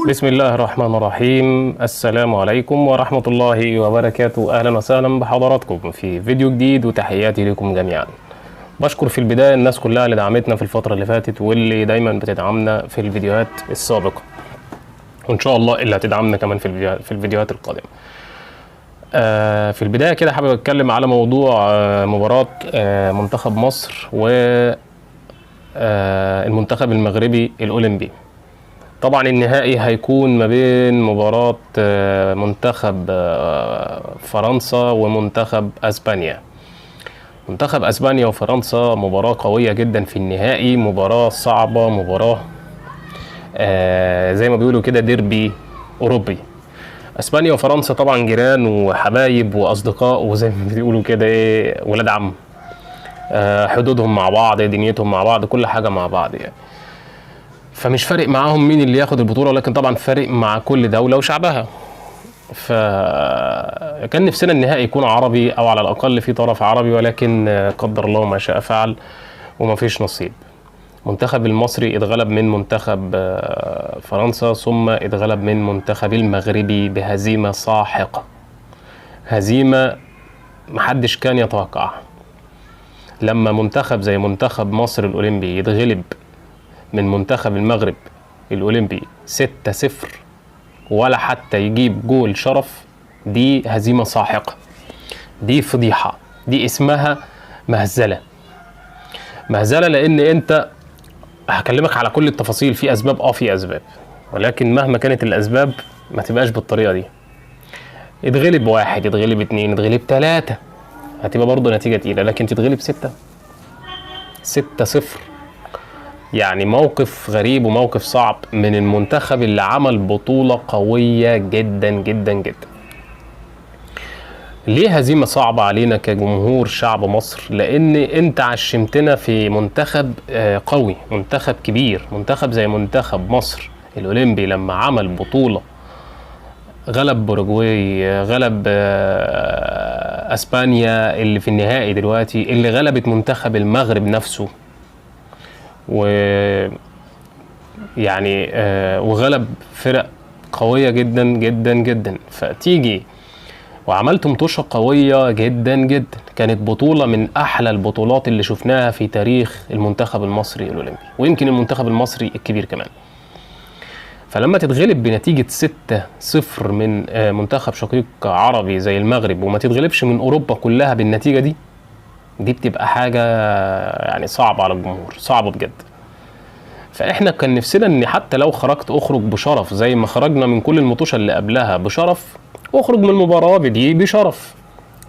بسم الله الرحمن الرحيم. السلام عليكم ورحمة الله وبركاته. أهلا وسهلا بحضراتكم في فيديو جديد وتحياتي لكم جميعا. بشكر في البداية الناس كلها اللي دعمتنا في الفترة اللي فاتت واللي دايما بتدعمنا في الفيديوهات السابقة، وإن شاء الله اللي هتدعمنا كمان في الفيديوهات القادمة. في البداية كده حابب أتكلم على موضوع مباراة منتخب مصر والمنتخب المغربي الأولمبي. طبعا النهائي هيكون ما بين مباراة منتخب فرنسا ومنتخب اسبانيا. منتخب اسبانيا وفرنسا مباراة قوية جدا في النهائي، مباراة صعبة، مباراة زي ما بيقولوا كده ديربي اوروبي. اسبانيا وفرنسا طبعا جيران وحبايب واصدقاء، وزي ما بيقولوا كده ايه ولاد عم، حدودهم مع بعض، دنيتهم مع بعض، كل حاجة مع بعض يعني. فمش فارق معاهم مين اللي ياخد البطولة، ولكن طبعا فارق مع كل دولة وشعبها. فكان نفسنا النهائي يكون عربي او على الاقل في طرف عربي، ولكن قدر الله ما شاء فعل وما فيش نصيب. منتخب المصري اتغلب من منتخب فرنسا، ثم اتغلب من منتخب المغربي بهزيمة ساحقة، هزيمة محدش كان يتوقعها. لما منتخب زي منتخب مصر الأولمبي يتغلب من منتخب المغرب الأولمبي 6-0 ولا حتى يجيب جول شرف، دي هزيمة ساحقة، دي فضيحة، دي اسمها مهزلة. مهزلة لأن أنت هكلمك على كل التفاصيل، في أسباب في أسباب، ولكن مهما كانت الأسباب ما تبقاش بالطريقة دي. يتغلب 1، يتغلب 2، يتغلب 3، هتبقى برضه نتيجة تقيلة، لكن تتغلب 6-0 يعني موقف غريب وموقف صعب من المنتخب اللي عمل بطولة قوية جدا جدا جدا. ليه هزيمة صعبة علينا كجمهور شعب مصر؟ لأن أنت عشمتنا في منتخب قوي، منتخب كبير، منتخب زي منتخب مصر الأولمبي لما عمل بطولة، غلب بوروجواي، غلب أسبانيا اللي في النهائي دلوقتي، اللي غلبت منتخب المغرب نفسه، يعني وغلب فرق قوية جدا جدا جدا. فتيجي وعملت مطوشة قوية جدا جدا، كانت بطولة من أحلى البطولات اللي شفناها في تاريخ المنتخب المصري الأولمبي، ويمكن المنتخب المصري الكبير كمان. فلما تتغلب بنتيجة 6-0 من منتخب شقيق عربي زي المغرب، وما تتغلبش من أوروبا كلها بالنتيجة دي بتبقى حاجة يعني صعبة على الجمهور، صعبة بجد. فاحنا كان نفسنا ان حتى لو خرجت اخرج بشرف زي ما خرجنا من كل المطوشة اللي قبلها بشرف، اخرج من المباراة دي بشرف،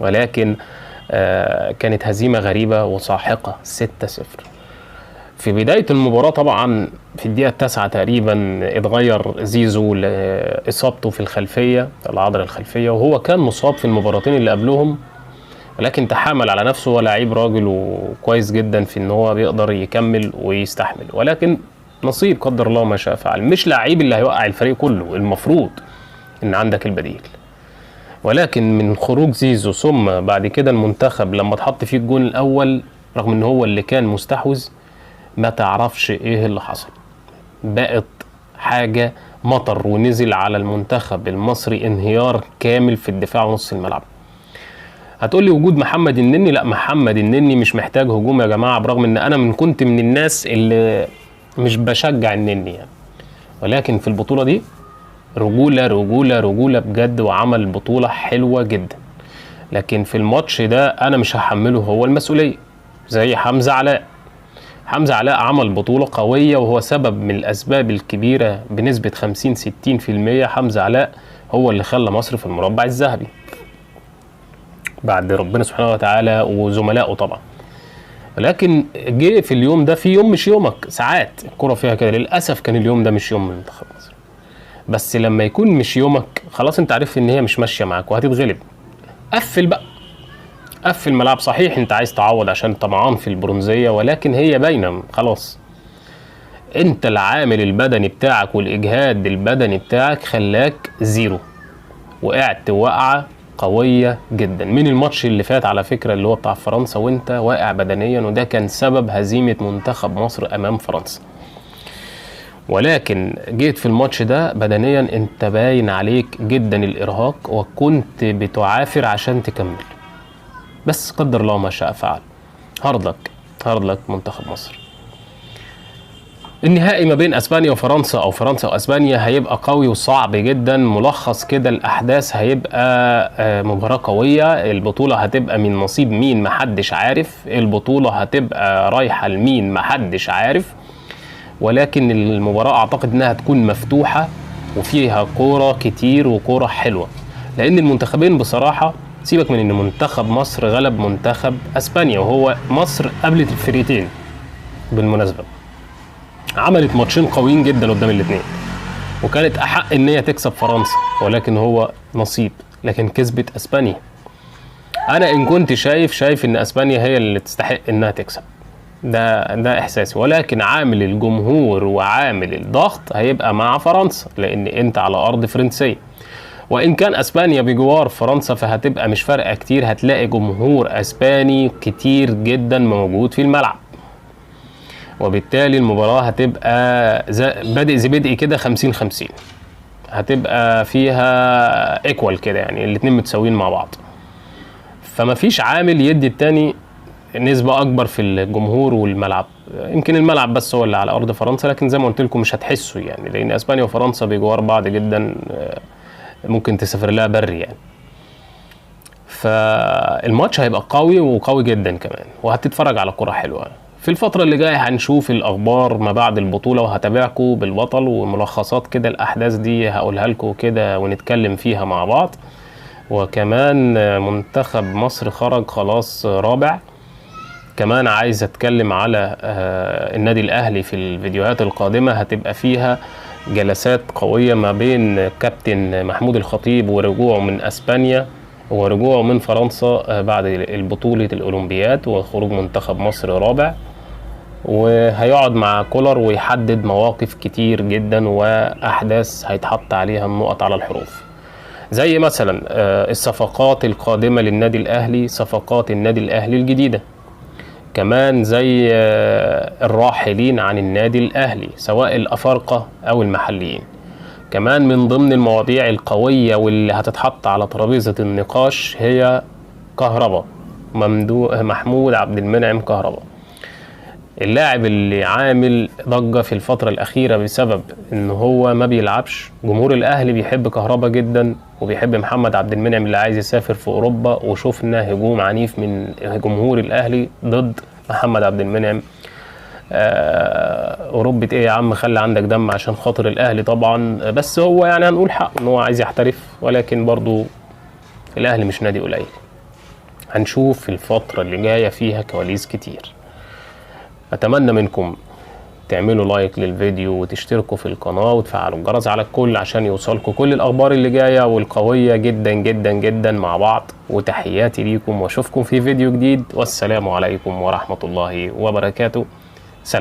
ولكن كانت هزيمة غريبة وساحقة 6-0. في بداية المباراة طبعا في الدقيقة 9 تقريبا اتغير زيزو لإصابته في الخلفية، العضلة الخلفية، وهو كان مصاب في المباراتين اللي قبلهم، ولكن تحامل على نفسه ولاعيب راجل وكويس جدا في ان هو بيقدر يكمل ويستحمل، ولكن نصيب، قدر الله ما شاء فعل. مش لعيب اللي هيوقع الفريق كله، المفروض ان عندك البديل، ولكن من خروج زيزو ثم بعد كده المنتخب لما اتحط فيه الجون الاول، رغم ان هو اللي كان مستحوذ، ما تعرفش ايه اللي حصل، بقت حاجة مطر ونزل على المنتخب المصري انهيار كامل في الدفاع ونص الملعب. هتقول لي وجود محمد النني، لا، محمد النني مش محتاج هجوم يا جماعه، برغم ان انا كنت من الناس اللي مش بشجع النني يعني، ولكن في البطوله دي رجوله رجوله رجوله بجد، وعمل بطوله حلوه جدا. لكن في الماتش ده انا مش هحمله هو المسؤوليه زي حمزه علاء. حمزه علاء عمل بطوله قويه، وهو سبب من الاسباب الكبيره بنسبه 50-60%. حمزه علاء هو اللي خلى مصر في المربع الذهبي بعد ربنا سبحانه وتعالى وزملائه طبعا. ولكن جه في اليوم ده، في يوم مش يومك، ساعات الكرة فيها كده، للأسف كان اليوم ده مش يوم منتخب مصر. بس لما يكون مش يومك خلاص انت عارف ان هي مش ماشية معاك وهتتغلب، قفل بقى، قفل ملعب. صحيح انت عايز تعوض عشان طمعان في البرونزية، ولكن هي باينة خلاص. انت العامل البدني بتاعك والاجهاد البدني بتاعك خلاك زيرو، وقعت وقعة قوية جدا من الماتش اللي فات على فكرة، اللي هو بتاع فرنسا، وانت واقع بدنيا، وده كان سبب هزيمة منتخب مصر امام فرنسا. ولكن جيت في الماتش ده بدنيا انت باين عليك جدا الارهاق، وكنت بتعافر عشان تكمل، بس قدر الله ما شاء فعل. هارد لك منتخب مصر. النهائي ما بين اسبانيا وفرنسا او فرنسا واسبانيا هيبقى قوي وصعب جدا. ملخص كده الاحداث، هيبقى مباراة قوية. البطولة هتبقى من نصيب مين محدش عارف، البطولة هتبقى رايحة لمين محدش عارف، ولكن المباراة اعتقد انها تكون مفتوحة وفيها كورة كتير وكورة حلوة، لان المنتخبين بصراحة، سيبك من ان منتخب مصر غلب منتخب اسبانيا، وهو مصر قابلت الفريقين بالمناسبة، عملت ماتشين قويين جدا قدام الاثنين، وكانت احق ان هي تكسب فرنسا، ولكن هو نصيب، لكن كسبت اسبانيا. انا ان كنت شايف ان اسبانيا هي اللي تستحق انها تكسب، ده احساسي، ولكن عامل الجمهور وعامل الضغط هيبقى مع فرنسا، لان انت على ارض فرنسيه. وان كان اسبانيا بجوار فرنسا فهتبقى مش فارقه كتير، هتلاقي جمهور اسباني كتير جدا موجود في الملعب، وبالتالي المباراة هتبقى بدء كده 50-50، هتبقى فيها ايكوال كده، يعني الاتنين متساويين مع بعض، فما فيش عامل يدي التاني نسبة اكبر في الجمهور والملعب. يمكن الملعب بس هو اللي على ارض فرنسا، لكن زي ما قلت لكم مش هتحسوا يعني، لان اسبانيا وفرنسا بيجوار بعض جدا، ممكن تسافر لها بري يعني. فالماتش هيبقى قوي وقوي جدا كمان، وهتتفرج على كرة حلوة. في الفترة اللي جاية هنشوف الأخبار ما بعد البطولة، وهتابعكم بالبطل وملخصات كده الأحداث دي هقولها لكم كده ونتكلم فيها مع بعض. وكمان منتخب مصر خرج خلاص رابع. كمان عايز أتكلم على النادي الأهلي في الفيديوهات القادمة، هتبقى فيها جلسات قوية ما بين كابتن محمود الخطيب ورجوعه من أسبانيا ورجوعه من فرنسا بعد البطولة الأولمبياد وخروج منتخب مصر رابع، وهيقعد مع كولر ويحدد مواقف كتير جدا وأحداث هيتحط عليها النقط على الحروف، زي مثلا الصفقات القادمة للنادي الأهلي، صفقات النادي الأهلي الجديدة، كمان زي الراحلين عن النادي الأهلي سواء الأفارقة أو المحليين. كمان من ضمن المواضيع القوية واللي هتتحط على ترابيزة النقاش هي كهربا، محمود عبد المنعم كهربا، اللاعب اللي عامل ضجة في الفترة الأخيرة بسبب إن هو ما بيلعبش. جمهور الأهلي بيحب كهربا جدا وبيحب محمد عبد المنعم اللي عايز يسافر في أوروبا، وشوفنا هجوم عنيف من جمهور الأهلي ضد محمد عبد المنعم. أوروبا إيه يا عم، خلي عندك دم عشان خاطر الأهلي طبعا، بس هو يعني هنقول حقه إن هو عايز يحترف، ولكن برضو الأهلي مش نادي قليل. هنشوف في الفترة اللي جاية فيها كواليس كتير. أتمنى منكم تعملوا لايك للفيديو وتشتركوا في القناة وتفعلوا الجرس على الكل عشان يوصلكوا كل الأخبار اللي جاية والقوية جدا جدا جدا مع بعض. وتحياتي ليكم واشوفكم في فيديو جديد، والسلام عليكم ورحمة الله وبركاته. سلام.